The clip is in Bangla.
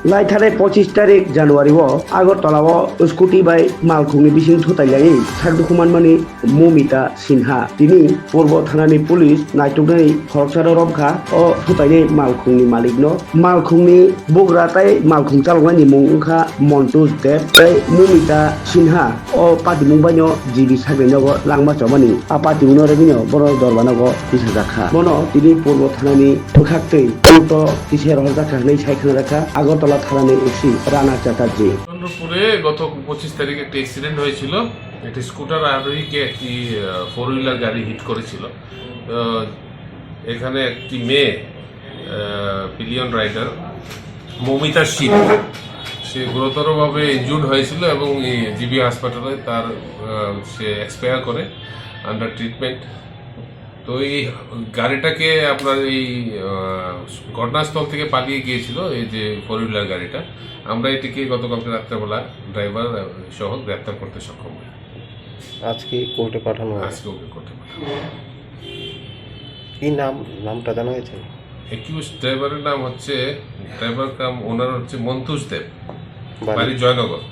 लाइथारे 25 तारिख जानुवारी आगरतला स्कुटी बाय मालखुंनि बिसिं थुतायलायै सागदुखुमान मानि ममिता सिन्हा दिनै पूर्व थानानि पुलिस नायटुगनै खरकसार रबखा अ थुतायनै मालखुंनि मालिकनो मालखुंनि बग्राताय मालखुं चालकनायनि मुंखा मन्टुस देब तै ममिता सिन्हा अ पातिमुं बायनो जिबि सागैनगो लांबाचमानि आ पातिमुं रेबिनो बर दरबानगो बिसाजाखा बनो दिनै पूर्व थानानि थुखाक्तै उल्ट किसेर हरजाखानै सायखां राखा আগরতলা থানানে এসি রানা চ্যাটার্জি। চন্দ্রপুরে গত 25 তারিখে একটা অ্যাক্সিডেন্ট হয়েছিল। একটি স্কুটার আরোহীকে একটি 4 হুইলার গাড়ি হিট করেছিল। এখানে একটি মেয়ে পিলিয়ন রাইডার মমিতা সিং সে গুরুতরভাবে ইনজুর্ড হয়েছিল এবং জিবি হাসপাতালে তার সে এক্সপায়ার করে আন্ডার ট্রিটমেন্ট। তো এই গাড়িটাকে আপনার এই ঘটনাস্থল থেকে পালিয়ে গিয়েছিল এই যে 4 হুইলার গাড়িটা, আমরা এটিকে গতকালকে রাত্রেবেলা ড্রাইভার সহ গ্রেপ্তার করতে সক্ষম হই। আজকে কোর্টে পাঠানো হয়। আজকে ওকে করতে পাঠানো। কি নামটা জানা গেছে? একিউজ ড্রাইভারের নাম হচ্ছে ড্রাইভার কাম ওনার হচ্ছে মন্তুষ দেব, বাড়ি জয়নগর।